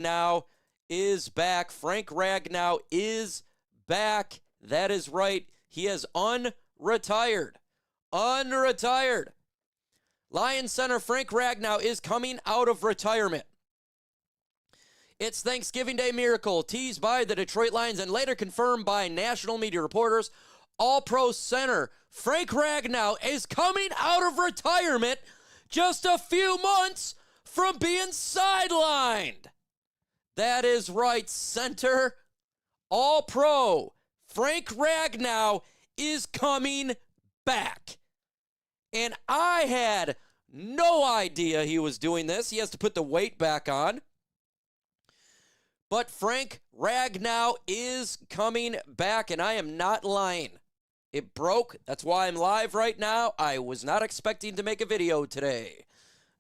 Ragnow is back. Frank Ragnow is back. That is right. He has unretired. Unretired. Lions center Frank Ragnow is coming out of retirement. It's Thanksgiving Day miracle teased by the Detroit Lions and later confirmed by national media reporters. All-Pro center Frank Ragnow is coming out of retirement just a few months from being sidelined. That is right, center. All-Pro Frank Ragnow is coming back. And I had no idea he was doing this. He has to put the weight back on. But Frank Ragnow is coming back, and I am not lying. It broke. That's why I'm live right now. I was not expecting to make a video today.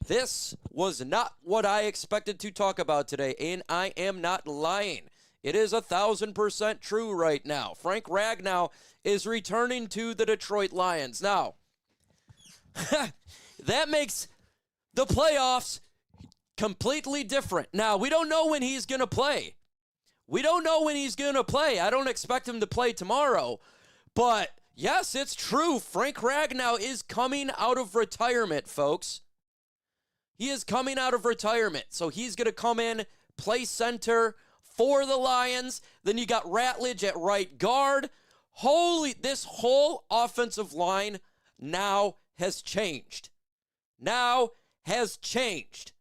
This was not what I expected to talk about today, and I am not lying. It is 1,000% true right now. Frank Ragnow is returning to the Detroit Lions. Now, that makes the playoffs completely different. Now, we don't know when he's going to play. We don't know when he's going to play. I don't expect him to play tomorrow. But, yes, it's true. Frank Ragnow is coming out of retirement, folks. He is coming out of retirement. So he's going to come in, play center for the Lions. Then you got Ratledge at right guard. This whole offensive line now has changed. Now has changed.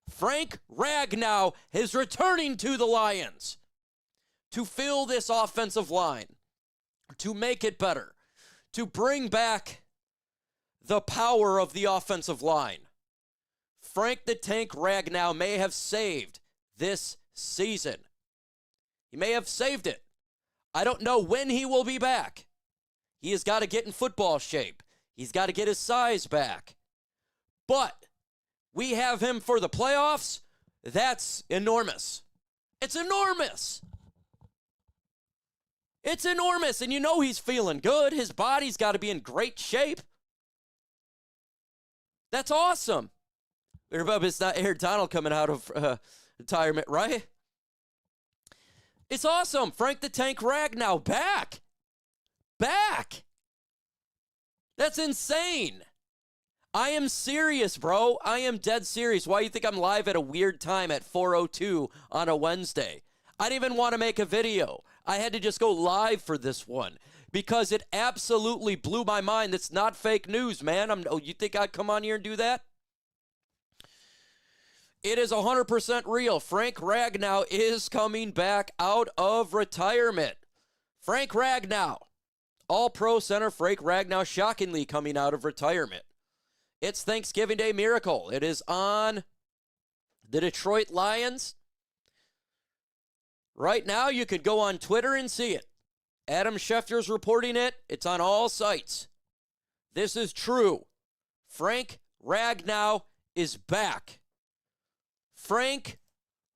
Frank Ragnow is returning to the Lions to fill this offensive line, to make it better, to bring back the power of the offensive line. Frank the Tank Ragnow may have saved this season. He may have saved it. I don't know when he will be back. He has got to get in football shape. He's got to get his size back. But we have him for the playoffs. That's enormous. It's enormous. It's enormous. And you know he's feeling good. His body's got to be in great shape. That's awesome. It's not Aaron Donald coming out of retirement, right? It's awesome. Frank the Tank Ragnow back. Back. That's insane. I am serious, bro. I am dead serious. Why do you think I'm live at a weird time at 4:02 on a Wednesday? I didn't even want to make a video. I had to just go live for this one because it absolutely blew my mind. That's not fake news, man. You think I'd come on here and do that? It is 100% real. Frank Ragnow is coming back out of retirement. Frank Ragnow, All-Pro center Frank Ragnow, shockingly coming out of retirement. It's Thanksgiving Day miracle. It is on the Detroit Lions. Right now, you could go on Twitter and see it. Adam Schefter's reporting it. It's on all sites. This is true. Frank Ragnow is back. Frank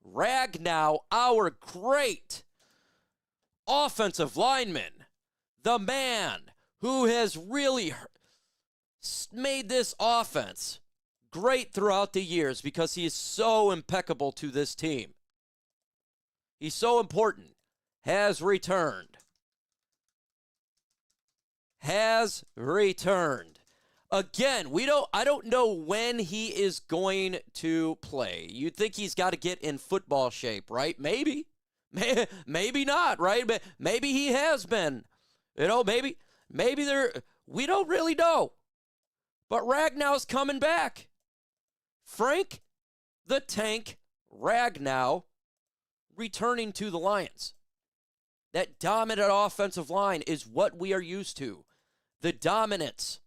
Ragnow, our great offensive lineman, the man who has really made this offense great throughout the years because he is so impeccable to this team. He's so important. Has returned. Has returned. Again, I don't know when he is going to play. You'd think he's got to get in football shape, right? Maybe. Maybe not, right? But maybe he has been. Maybe we don't really know. But Ragnow's coming back. Frank the Tank Ragnow returning to the Lions. That dominant offensive line is what we are used to. The dominance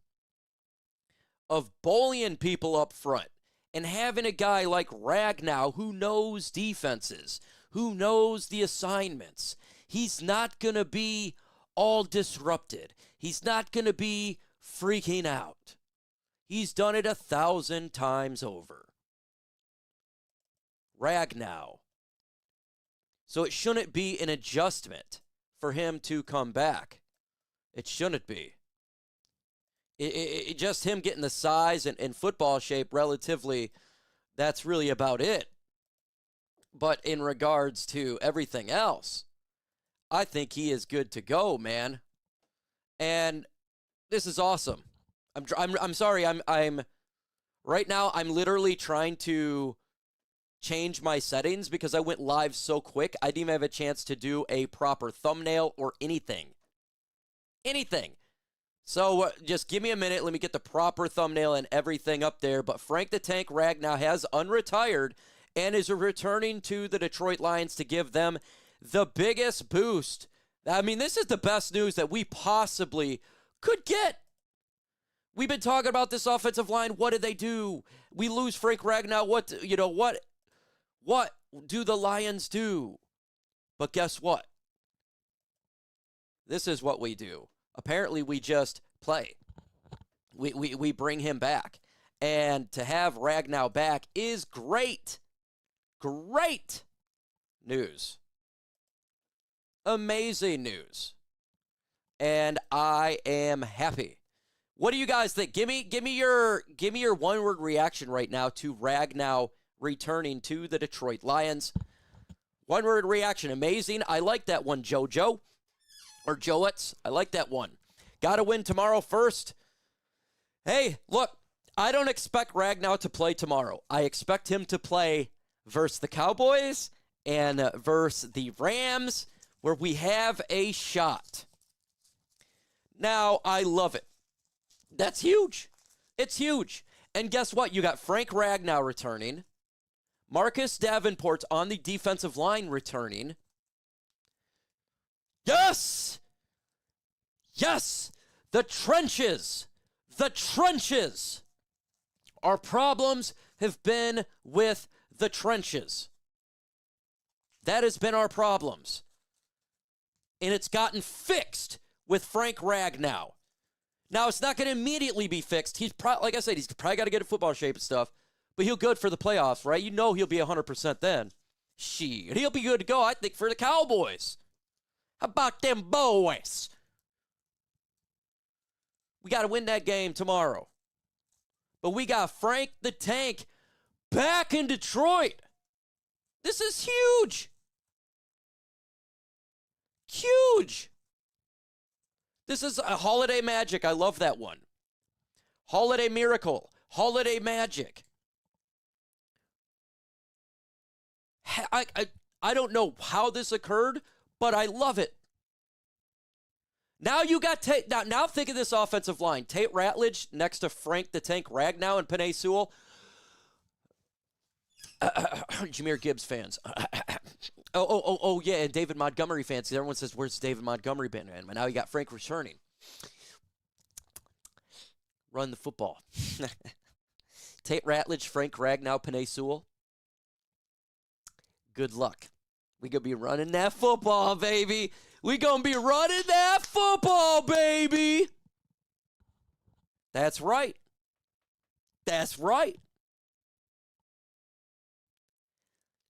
of bullying people up front and having a guy like Ragnow who knows defenses, who knows the assignments. He's not going to be all disrupted. He's not going to be freaking out. He's done it 1,000 times over. Ragnow. So it shouldn't be an adjustment for him to come back. It shouldn't be. It just him getting the size and football shape relatively, that's really about it. But in regards to everything else, I think he is good to go, man. And this is awesome. I'm sorry. I'm right now. I'm literally trying to change my settings because I went live so quick. I didn't even have a chance to do a proper thumbnail or anything. So just give me a minute. Let me get the proper thumbnail and everything up there. But Frank the Tank Ragnow has unretired and is returning to the Detroit Lions to give them the biggest boost. I mean, this is the best news that we possibly could get. We've been talking about this offensive line. What did they do? We lose Frank Ragnow. What do the Lions do? But guess what? This is what we do. Apparently, we just play. We bring him back. And to have Ragnow back is great. Great news. Amazing news. And I am happy. What do you guys think? Give me your one-word reaction right now to Ragnow returning to the Detroit Lions. One-word reaction. Amazing. I like that one, JoJo. Or Joets. I like that one. Got to win tomorrow first. Hey, look, I don't expect Ragnow to play tomorrow. I expect him to play versus the Cowboys and versus the Rams, where we have a shot. Now, I love it. That's huge. It's huge. And guess what? You got Frank Ragnow returning. Marcus Davenport on the defensive line returning. Yes! Yes! The trenches! The trenches! Our problems have been with the trenches. That has been our problems. And it's gotten fixed with Frank Ragnow. Now, it's not going to immediately be fixed. He's probably, like I said, he's probably got to get in football shape and stuff. But he'll good for the playoffs, right? You know he'll be 100% then. Shit, he'll be good to go, I think, for the Cowboys. How about them boys? We got to win that game tomorrow. But we got Frank the Tank back in Detroit. This is huge. Huge. This is a holiday magic. I love that one. Holiday miracle. Holiday magic. I don't know how this occurred, but I love it. Now you got Tate. Now think of this offensive line. Tate Ratledge next to Frank the Tank Ragnow and Penei Sewell. Jahmyr Gibbs fans. Oh, yeah, and David Montgomery fans. Everyone says, where's David Montgomery been? And now you got Frank returning. Run the football. Tate Ratledge, Frank Ragnow, Penei Sewell. Good luck. We going to be running that football, baby. We going to be running that football, baby. That's right. That's right.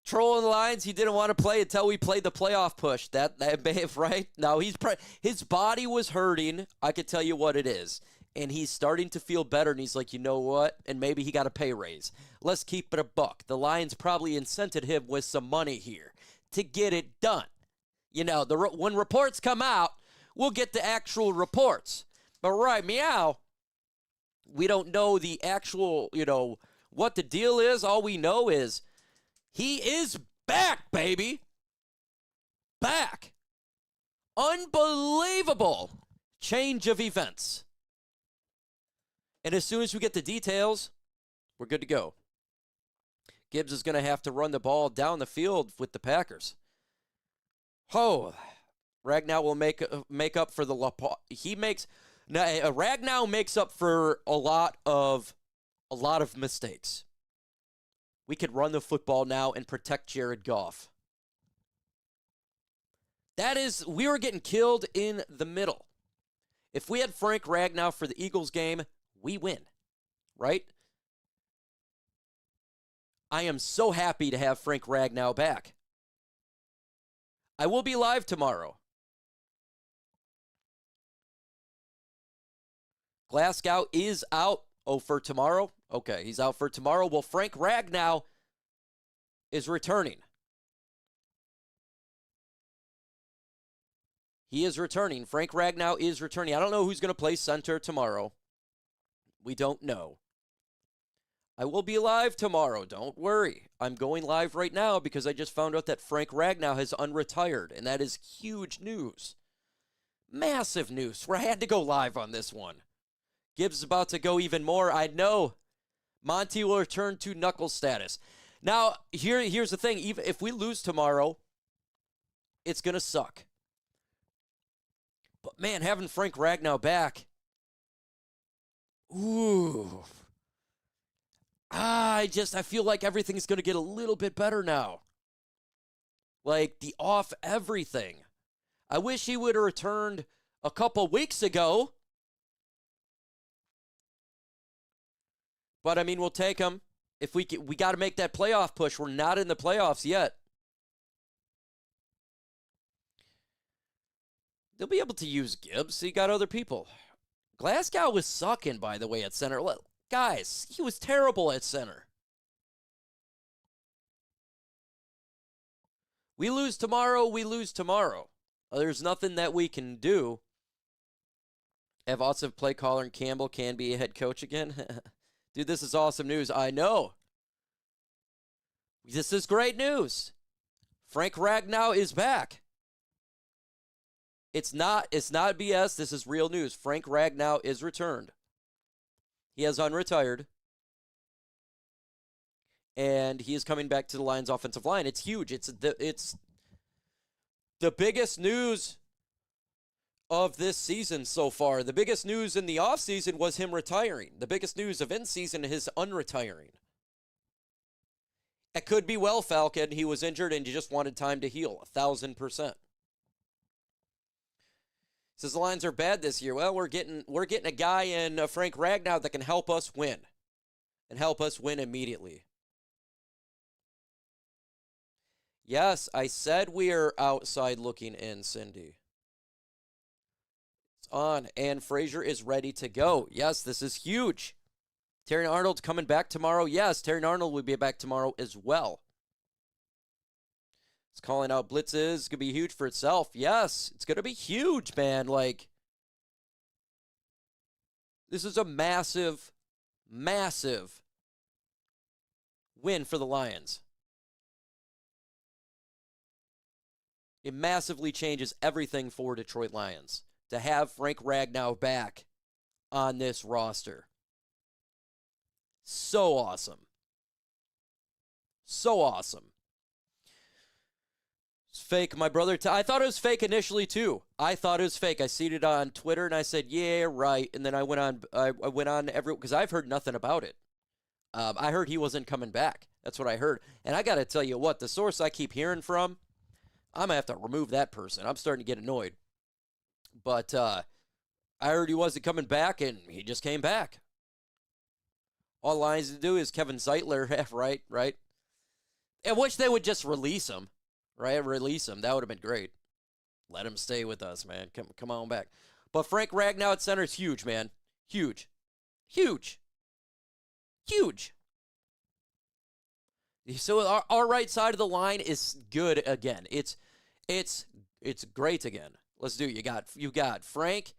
Trolling the Lions, he didn't want to play until we played the playoff push. That right? No, his body was hurting. I could tell you what it is. And he's starting to feel better, and he's like, you know what? And maybe he got a pay raise. Let's keep it a buck. The Lions probably incented him with some money here to get it done. You know, when reports come out, we'll get the actual reports. But right meow, we don't know the actual, what the deal is. All we know is he is back, baby. Back. Unbelievable change of events. And as soon as we get the details, we're good to go. Gibbs is going to have to run the ball down the field with the Packers. Oh, Ragnow will make up for the Ragnow makes up for a lot of mistakes. We could run the football now and protect Jared Goff. We were getting killed in the middle. If we had Frank Ragnow for the Eagles game, we win, right? I am so happy to have Frank Ragnow back. I will be live tomorrow. Glasgow is out. Oh, for tomorrow? Okay, he's out for tomorrow. Well, Frank Ragnow is returning. He is returning. Frank Ragnow is returning. I don't know who's going to play center tomorrow. We don't know. I will be live tomorrow. Don't worry. I'm going live right now because I just found out that Frank Ragnow has unretired, and that is huge news. Massive news. Where I had to go live on this one. Gibbs is about to go even more. I know. Monty will return to knuckle status. Now, here's the thing. Even if we lose tomorrow, it's going to suck. But, man, having Frank Ragnow back. Ooh. I feel like everything's going to get a little bit better now. Like, the off everything. I wish he would have returned a couple weeks ago. But, I mean, we'll take him. If we got to make that playoff push. We're not in the playoffs yet. They'll be able to use Gibbs. He got other people. Glasgow was sucking, by the way, at center. Guys, he was terrible at center. We lose tomorrow, we lose tomorrow. There's nothing that we can do. Have awesome play caller and Campbell can be a head coach again. Dude, this is awesome news. I know. This is great news. Frank Ragnow is back. It's not BS. This is real news. Frank Ragnow is returned. He has unretired. And he is coming back to the Lions offensive line. It's huge. It's the biggest news of this season so far. The biggest news in the offseason was him retiring. The biggest news of in-season is his unretiring. It could be well, Falcon. He was injured and you just wanted time to heal. 1,000%. Says the Lions are bad this year. Well, we're getting a guy in Frank Ragnow that can help us win. And help us win immediately. Yes, I said we are outside looking in, Cindy. It's on, and Frazier is ready to go. Yes, this is huge. Terrion Arnold coming back tomorrow. Yes, Terrion Arnold will be back tomorrow as well. It's calling out blitzes. It's going to be huge for itself. Yes, it's going to be huge, man. Like, this is a massive, massive win for the Lions. It massively changes everything for Detroit Lions to have Frank Ragnow back on this roster. So awesome. So awesome. It's fake, my brother. I thought it was fake initially, too. I thought it was fake. I seen it on Twitter, and I said, yeah, right. And then I went on because I've heard nothing about it. I heard he wasn't coming back. That's what I heard. And I got to tell you what, the source I keep hearing from, I'm going to have to remove that person. I'm starting to get annoyed. But I heard he wasn't coming back, and he just came back. All Lions to do is Kevin Zeitler, right? I wish they would just release him, right? Release him. That would have been great. Let him stay with us, man. Come on back. But Frank Ragnow at center is huge, man. Huge. Huge. Huge. So our right side of the line is good again. It's great again. Let's do it. You got Frank,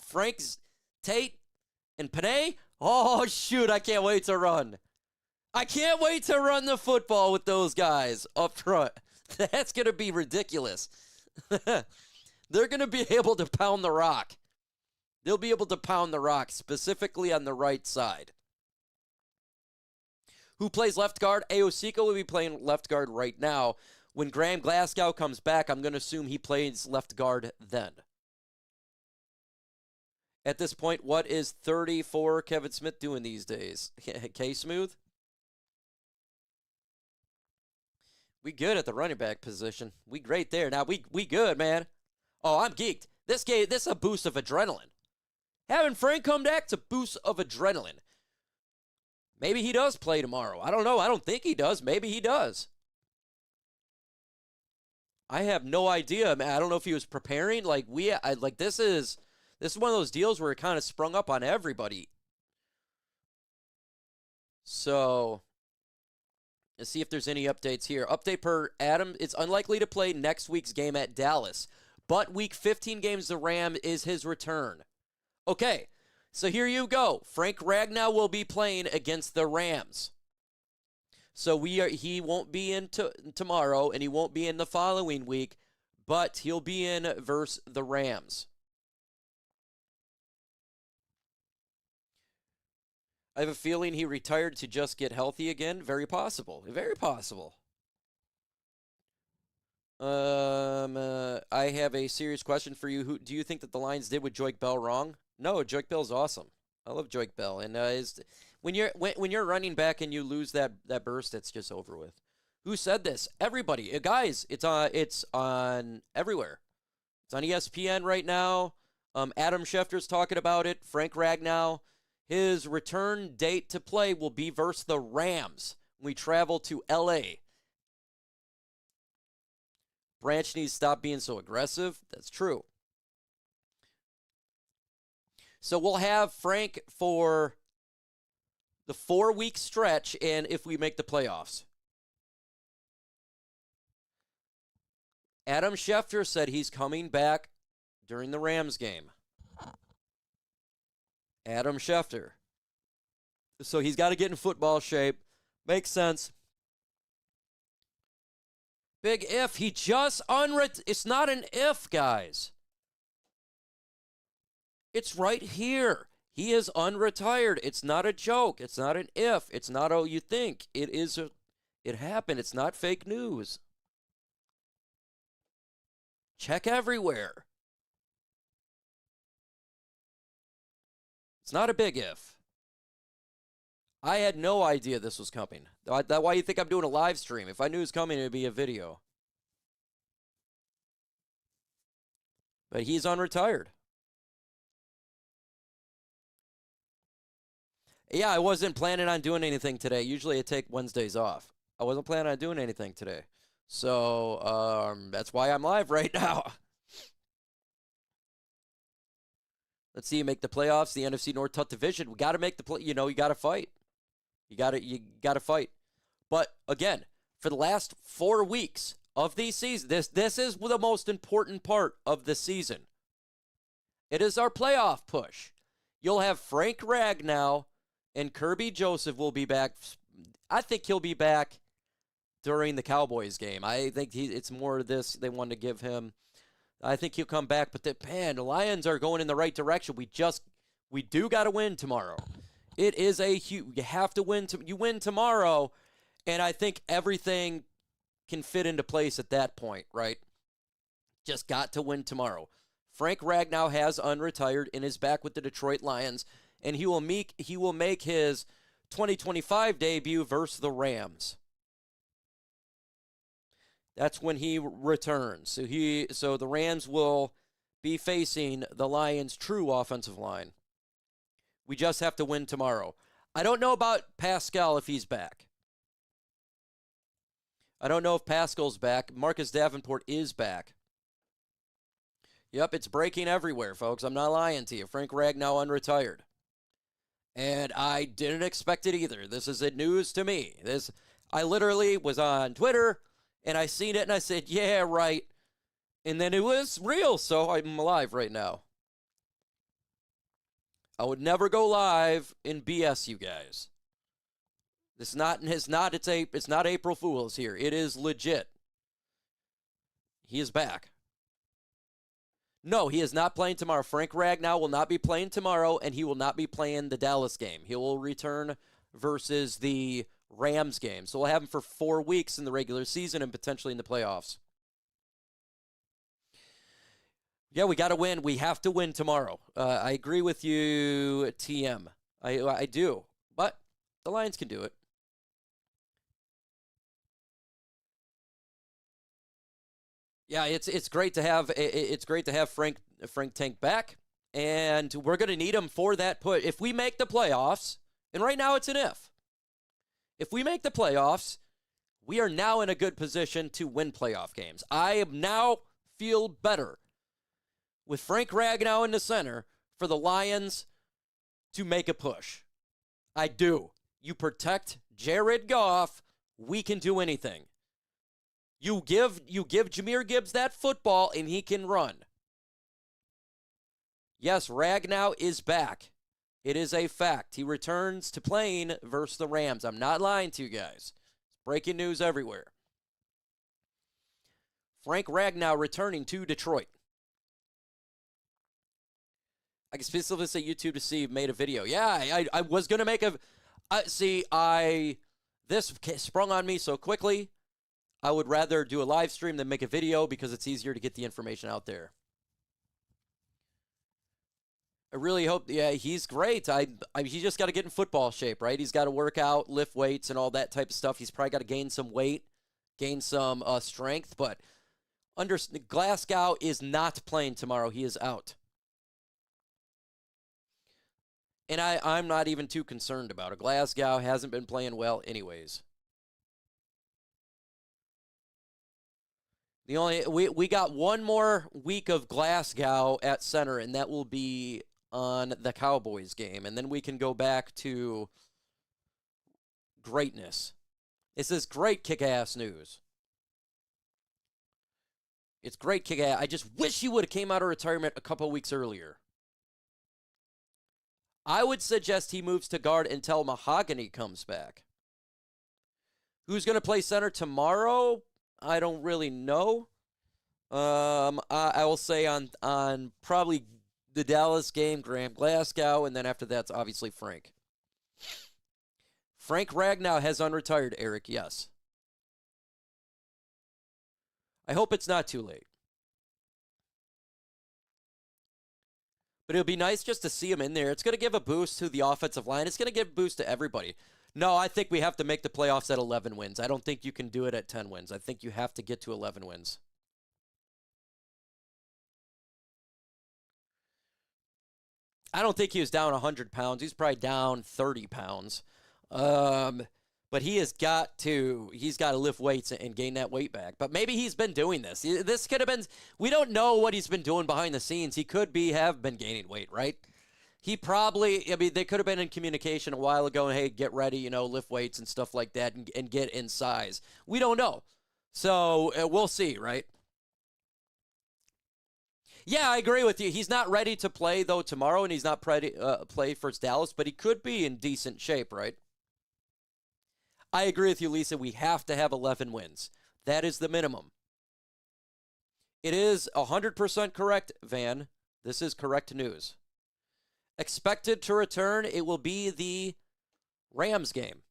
Frank's Tate, and Panay. Oh shoot! I can't wait to run. I can't wait to run the football with those guys up front. That's gonna be ridiculous. They're gonna be able to pound the rock. They'll be able to pound the rock specifically on the right side. Who plays left guard? Aosika will be playing left guard right now. When Graham Glasgow comes back, I'm going to assume he plays left guard then. At this point, what is 34 Kevin Smith doing these days? K-Smooth? We good at the running back position. We great there. Now, we good, man. Oh, I'm geeked. This is a boost of adrenaline. Having Frank come back's a boost of adrenaline. Maybe he does play tomorrow. I don't know. I don't think he does. Maybe he does. I have no idea, man. I don't know if he was preparing. This is one of those deals where it kind of sprung up on everybody. So, let's see if there's any updates here. Update per Adam. It's unlikely to play next week's game at Dallas. but week 15 games, the Ram is his return. Okay, so here you go. Frank Ragnow will be playing against the Rams. So he won't be in tomorrow, and he won't be in the following week, but he'll be in versus the Rams. I have a feeling he retired to just get healthy again. Very possible. Very possible. I have a serious question for you. Who do you think that the Lions did with Joique Bell wrong? No, Joique Bell's awesome. I love Joique Bell, and when you're running back and you lose that burst, it's just over with. Who said this? Everybody, guys. It's on everywhere. It's on ESPN right now. Adam Schefter's talking about it. Frank Ragnow. His return date to play will be versus the Rams when we travel to L.A. Branch needs to stop being so aggressive. That's true. So we'll have Frank for the 4-week stretch, and if we make the playoffs. Adam Schefter said he's coming back during the Rams game. Adam Schefter. So he's got to get in football shape. Makes sense. Big if. He just it's not an if, guys. It's right here. He is unretired. It's not a joke. It's not an if. It's not, oh, you think. It happened. It's not fake news. Check everywhere. It's not a big if. I had no idea this was coming. That's why you think I'm doing a live stream. If I knew it was coming, it would be a video. But he's unretired. Yeah, I wasn't planning on doing anything today. Usually I take Wednesdays off. I wasn't planning on doing anything today. So that's why I'm live right now. Let's see you make the playoffs, the NFC North tough division. We got to make the play. You got to fight. You got to fight. But again, for the last 4 weeks of the season, this is the most important part of the season. It is our playoff push. You'll have Frank Ragnow and Kirby Joseph will be back. I think he'll be back during the Cowboys game. I think it's more this they want to give him. I think he'll come back, but the Lions are going in the right direction. We do got to win tomorrow. It is you have to win. You win tomorrow, and I think everything can fit into place at that point, right? Just got to win tomorrow. Frank Ragnow has unretired and is back with the Detroit Lions, and he will make his 2025 debut versus the Rams. That's when he returns. So the Rams will be facing the Lions' true offensive line. We just have to win tomorrow. I don't know about Pascal if he's back. I don't know if Pascal's back. Marcus Davenport is back. Yep, it's breaking everywhere, folks. I'm not lying to you. Frank Ragnow unretired. And I didn't expect it either. This is news to me. I literally was on Twitter, and I seen it, and I said, yeah, right. And then it was real, so I'm alive right now. I would never go live and BS you guys. It's not April Fool's here. It is legit. He is back. No, he is not playing tomorrow. Frank Ragnow will not be playing tomorrow, and he will not be playing the Dallas game. He will return versus the Rams game. So we'll have him for 4 weeks in the regular season and potentially in the playoffs. Yeah, we got to win. We have to win tomorrow. I agree with you, TM. I do. But the Lions can do it. Yeah, it's great to have Frank Tank back, and we're going to need him for that put. If we make the playoffs, and right now it's an if. If we make the playoffs, we are now in a good position to win playoff games. I now feel better with Frank Ragnow in the center for the Lions to make a push. I do. You protect Jared Goff, we can do anything. You give Jahmyr Gibbs that football, and he can run. Yes, Ragnow is back. It is a fact. He returns to playing versus the Rams. I'm not lying to you guys. Breaking news everywhere. Frank Ragnow returning to Detroit. I can specifically say YouTube to see made a video. Yeah, I was going to make a... This sprung on me so quickly. I would rather do a live stream than make a video because it's easier to get the information out there. I really hope, yeah, he's great. He just got to get in football shape, right? He's got to work out, lift weights, and all that type of stuff. He's probably got to gain some weight, gain some strength. But Glasgow is not playing tomorrow. He is out. And I'm not even too concerned about it. Glasgow hasn't been playing well anyways. We got one more week of Glasgow at center, and that will be on the Cowboys game, and then we can go back to greatness. This is great kick-ass news. It's great kick-ass. I just wish he would have came out of retirement a couple weeks earlier. I would suggest he moves to guard until Mahogany comes back. Who's going to play center tomorrow? I don't really know. I will say on probably the Dallas game, Graham Glasgow, and then after that's obviously Frank. Frank Ragnow has unretired, Eric, yes. I hope it's not too late. But it would be nice just to see him in there. It's going to give a boost to the offensive line. It's going to give a boost to everybody. No, I think we have to make the playoffs at 11 wins. I don't think you can do it at 10 wins. I think you have to get to 11 wins. I don't think he was down 100 pounds. He's probably down 30 pounds. But he's got to lift weights and gain that weight back. But maybe he's been doing this. This could have been, we don't know what he's been doing behind the scenes. He could have been gaining weight, right? He probably, they could have been in communication a while ago and, hey, get ready, lift weights and stuff like that and get in size. We don't know. So we'll see, right? Yeah, I agree with you. He's not ready to play, though, tomorrow, and he's not ready to play for Dallas, but he could be in decent shape, right? I agree with you, Lisa. We have to have 11 wins. That is the minimum. It is 100% correct, Van. This is correct news. Expected to return, it will be the Rams game.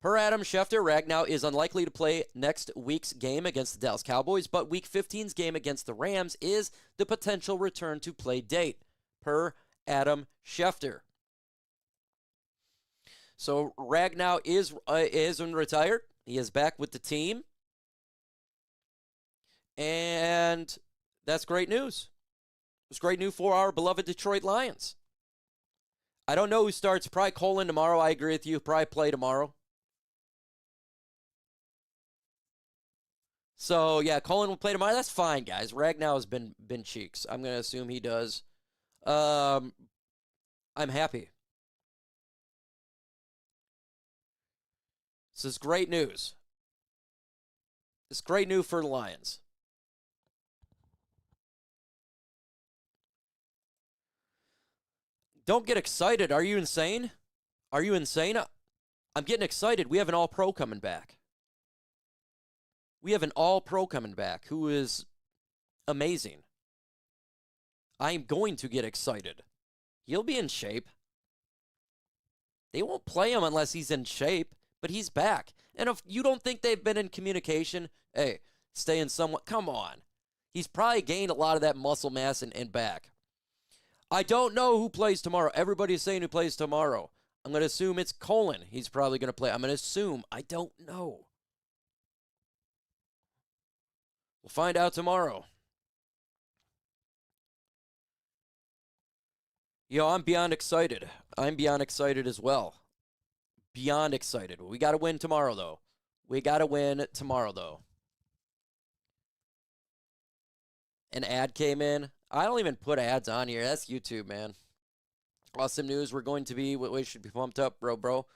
Per Adam Schefter, Ragnow is unlikely to play next week's game against the Dallas Cowboys, but Week 15's game against the Rams is the potential return to play date, per Adam Schefter. So Ragnow is retired. He is back with the team. And that's great news. It's great news for our beloved Detroit Lions. I don't know who starts. Probably Colin tomorrow. I agree with you. Probably play tomorrow. So, yeah, Colin will play tomorrow. That's fine, guys. Ragnow has been cheeks. I'm going to assume he does. I'm happy. This is great news. It's great news for the Lions. Don't get excited. Are you insane? Are you insane? I'm getting excited. We have an all-pro coming back. We have an all-pro coming back who is amazing. I am going to get excited. He'll be in shape. They won't play him unless he's in shape, but he's back. And if you don't think they've been in communication, hey, stay in somewhat. Come on. He's probably gained a lot of that muscle mass and back. I don't know who plays tomorrow. Everybody's saying who plays tomorrow. I'm going to assume it's Colin. He's probably going to play. I'm going to assume. I don't know. We'll find out tomorrow. I'm beyond excited. I'm beyond excited as well. Beyond excited. We got to win tomorrow, though. We got to win tomorrow, though. An ad came in. I don't even put ads on here. That's YouTube, man. Awesome news. We're going to be, we should be pumped up, bro.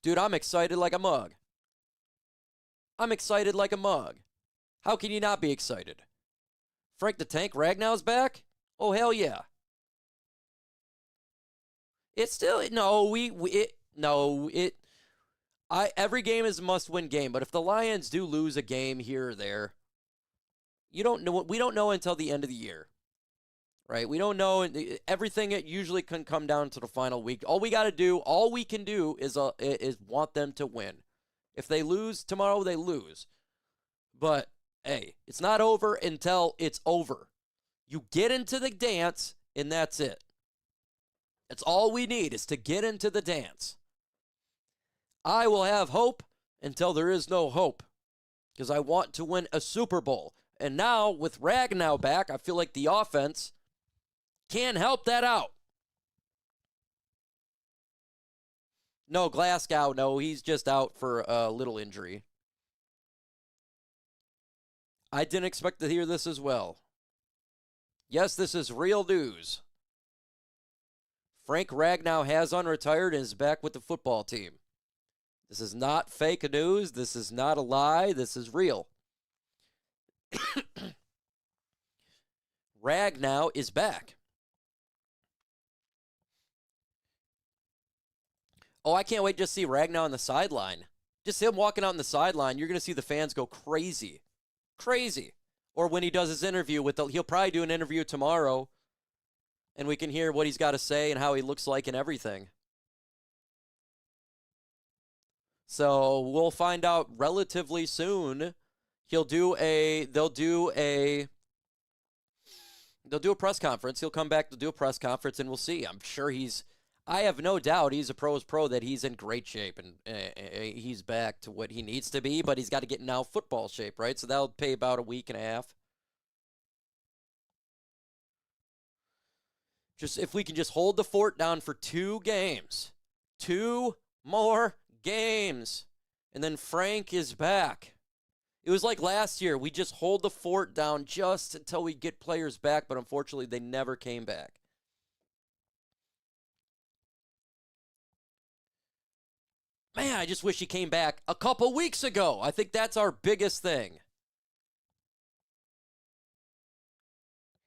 Dude, I'm excited like a mug. I'm excited like a mug. How can you not be excited? Frank the Tank Ragnow's back? Oh, hell yeah. It's still, no, every game is a must-win game, but if the Lions do lose a game here or there, we don't know until the end of the year, right? We don't know. Everything usually can come down to the final week. All we can do is want them to win. If they lose tomorrow, they lose. But hey, it's not over until it's over. You get into the dance, and that's it. That's all we need, is to get into the dance. I will have hope until there is no hope, because I want to win a Super Bowl. And now, with Ragnow back, I feel like the offense can help that out. No, Glasgow, no, he's just out for a little injury. I didn't expect to hear this as well. Yes, this is real news. Frank Ragnow has unretired and is back with the football team. This is not fake news. This is not a lie. This is real. Ragnow is back. Oh, I can't wait to just see Ragnow on the sideline. Just him walking out on the sideline, you're going to see the fans go crazy. Crazy. Or when he does his interview he'll probably do an interview tomorrow, and we can hear what he's got to say and how he looks like and everything. So we'll find out relatively soon. They'll do a press conference. He'll come back to do a press conference, and we'll see. I have no doubt he's a pro's pro, that he's in great shape, and he's back to what he needs to be, but he's got to get now football shape, right? So that'll pay about a week and a half. Just if we can just hold the fort down for 2 games. 2 more games. And then Frank is back. It was like last year. We just hold the fort down just until we get players back, but unfortunately they never came back. Man, I just wish he came back a couple weeks ago. I think that's our biggest thing.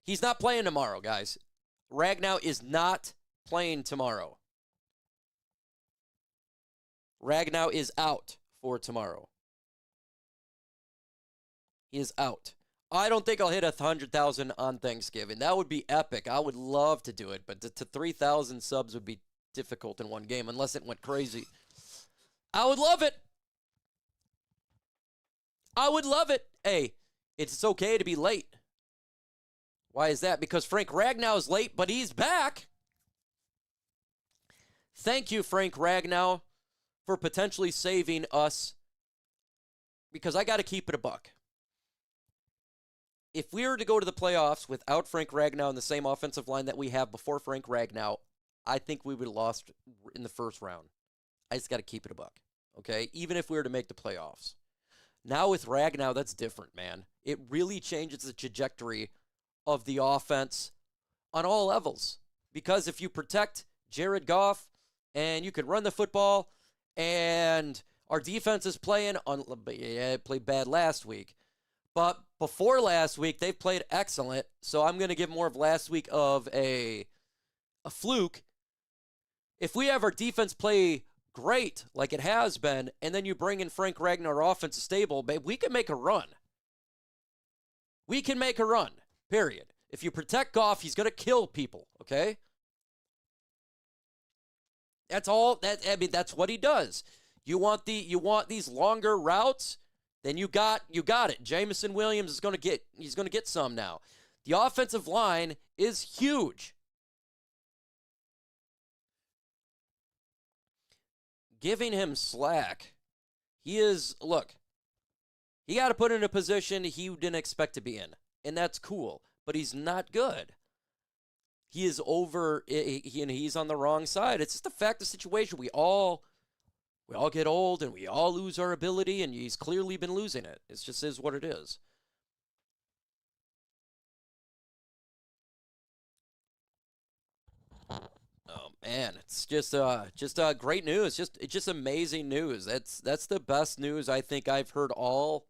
He's not playing tomorrow, guys. Ragnow is not playing tomorrow. Ragnow is out for tomorrow. He is out. I don't think I'll hit 100,000 on Thanksgiving. That would be epic. I would love to do it, but to 3,000 subs would be difficult in one game unless it went crazy. I would love it. I would love it. Hey, it's okay to be late. Why is that? Because Frank Ragnow is late, but he's back. Thank you, Frank Ragnow, for potentially saving us, because I got to keep it a buck. If we were to go to the playoffs without Frank Ragnow and the same offensive line that we have before Frank Ragnow, I think we would have lost in the first round. I just got to keep it a buck, okay? Even if we were to make the playoffs. Now with Ragnow, that's different, man. It really changes the trajectory of the offense on all levels. Because if you protect Jared Goff and you can run the football, and our defense is played bad last week. But before last week, they've played excellent. So I'm going to give more of last week of a fluke. If we have our defense play great, like it has been, and then you bring in Frank Ragnow, our offense is stable, we can make a run. We can make a run, period. If you protect Goff, he's going to kill people, okay? That's all. That's what he does. You want these longer routes, then you got it. Jameson Williams is going to get some now. The offensive line is huge. Giving him slack. He got to put in a position he didn't expect to be in, and that's cool, but he's not good. He is he's on the wrong side. It's just a fact of the situation. We all get old and we all lose our ability, and he's clearly been losing it. It just is what it is. Oh man, it's just great news. It's just amazing news. That's the best news I think I've heard all.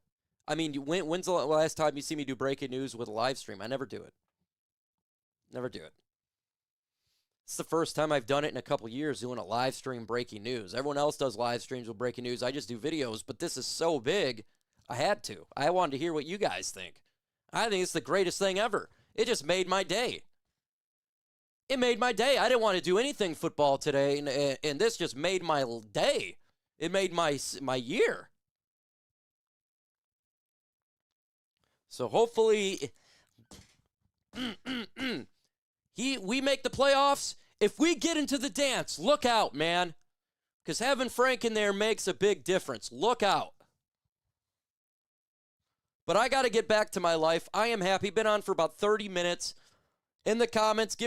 I mean, when's the last time you see me do breaking news with a live stream? I never do it. Never do it. It's the first time I've done it in a couple years doing a live stream breaking news. Everyone else does live streams with breaking news. I just do videos, but this is so big, I had to. I wanted to hear what you guys think. I think it's the greatest thing ever. It just made my day. It made my day. I didn't want to do anything football today, and this just made my day. It made my year. So hopefully we make the playoffs. If we get into the dance, look out, man. Because having Frank in there makes a big difference. Look out. But I got to get back to my life. I am happy. Been on for about 30 minutes. In the comments, give